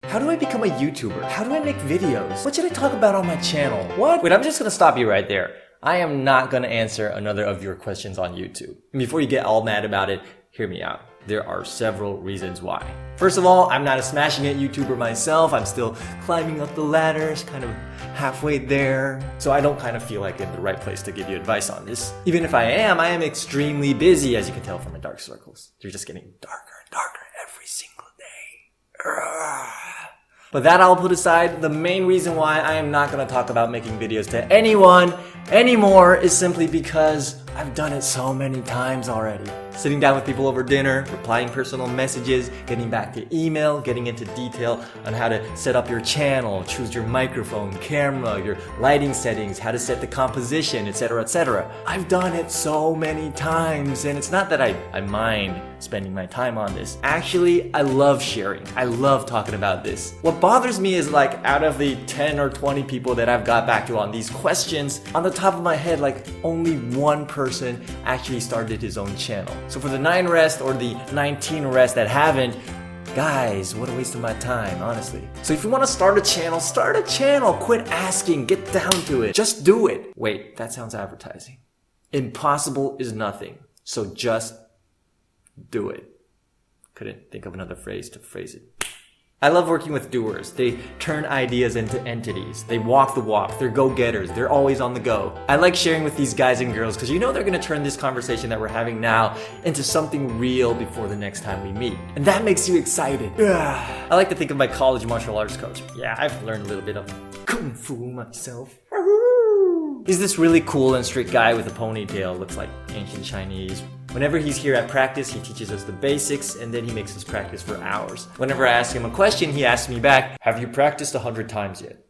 How do I become a YouTuber? How do I make videos? What should I talk about on my channel? What? Wait, I'm just gonna stop you right there. I am not gonna answer another of your questions on YouTube. And before you get all mad about it, hear me out. There are several reasons why. First of all, I'm not a smashing it YouTuber myself. I'm still climbing up the ladders, kind of halfway there. So I don't kind of feel like I'm in the right place to give you advice on this. Even if I am extremely busy, as you can tell from my dark circles. They're just getting darker and darker every single day. But that I'll put aside. The main reason why I am not going to talk about making videos to anyone anymore is simply because I've done it so many times already. Sitting down with people over dinner, replying personal messages, getting back to email, getting into detail on how to set up your channel, choose your microphone, camera, your lighting settings, how to set the composition, etc., etc. I've done it so many times, and it's not that I mind spending my time on this. Actually, I love sharing. I love talking about this. What bothers me is like out of the 10 or 20 people that I've got back to on these questions, on the top of my head, like only one person actually started his own channel. So for the 9 rest or the 19 rest that haven't, guys, what a waste of my time, honestly. So if you want to start a channel, start a channel. Quit asking, get down to it. Just do it. Wait, that sounds advertising. Impossible is nothing. So just do it. Couldn't think of another phrase to phrase it. I love working with doers. They turn ideas into entities. They walk the walk. They're go-getters. They're always on the go. I like sharing with these guys and girls because you know they're going to turn this conversation that we're having now into something real before the next time we meet. And that makes you excited. I like to think of my college martial arts coach. Yeah, I've learned a little bit of kung fu myself. He's this really cool and strict guy with a ponytail, looks like ancient Chinese. Whenever he's here at practice, he teaches us the basics and then he makes us practice for hours. Whenever I ask him a question, he asks me back, have you practiced 100 times yet?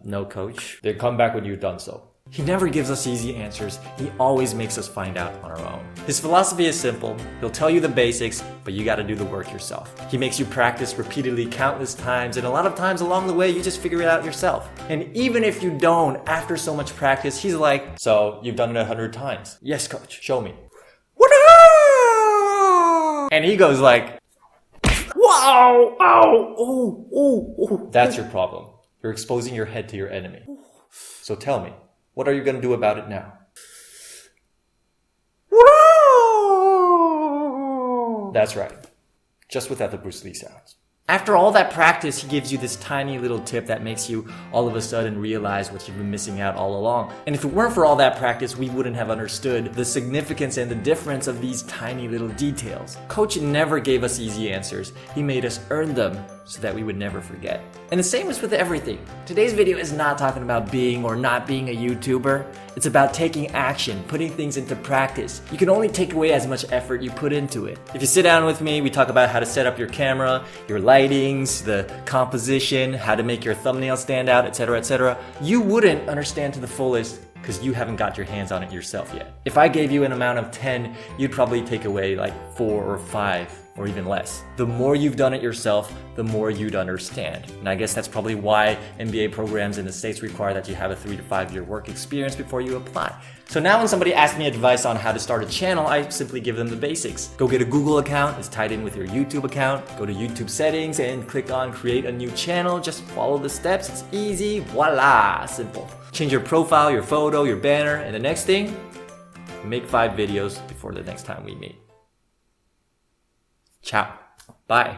No, coach. Then come back when you've done so. He never gives us easy answers. He always makes us find out on our own. His philosophy is simple. He'll tell you the basics, but you gotta do the work yourself. He makes you practice repeatedly countless times, and a lot of times along the way, you just figure it out yourself. And even if you don't, after so much practice, he's like, so you've done it 100 times? Yes, coach. Show me. And he goes like, wow, ow, oh, oh, oh. That's your problem. You're exposing your head to your enemy. So tell me, what are you going to do about it now? That's right. Just without the Bruce Lee sounds. After all that practice, he gives you this tiny little tip that makes you all of a sudden realize what you've been missing out all along. And if it weren't for all that practice, we wouldn't have understood the significance and the difference of these tiny little details. Coach never gave us easy answers. He made us earn them so that we would never forget. And the same is with everything. Today's video is not talking about being or not being a YouTuber. It's about taking action, putting things into practice. You can only take away as much effort you put into it. If you sit down with me, we talk about how to set up your camera, your lightings, the composition, how to make your thumbnail stand out, etc., etc. You wouldn't understand to the fullest because you haven't got your hands on it yourself yet. If I gave you an amount of 10, you'd probably take away like 4 or 5 or even less. The more you've done it yourself, the more you'd understand. And I guess that's probably why MBA programs in the States require that you have a 3 to 5 year work experience before you apply. So now when somebody asks me advice on how to start a channel, I simply give them the basics. Go get a Google account, it's tied in with your YouTube account. Go to YouTube settings and click on create a new channel. Just follow the steps, it's easy, voila, simple. Change your profile, your photo, your banner, and the next thing, make 5 videos before the next time we meet. Ciao. Bye.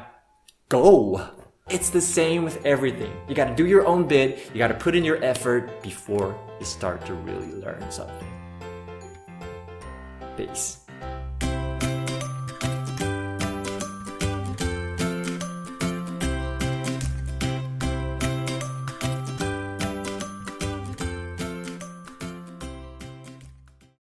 Go. It's the same with everything. You gotta do your own bit, you gotta put in your effort before you start to really learn something. Peace.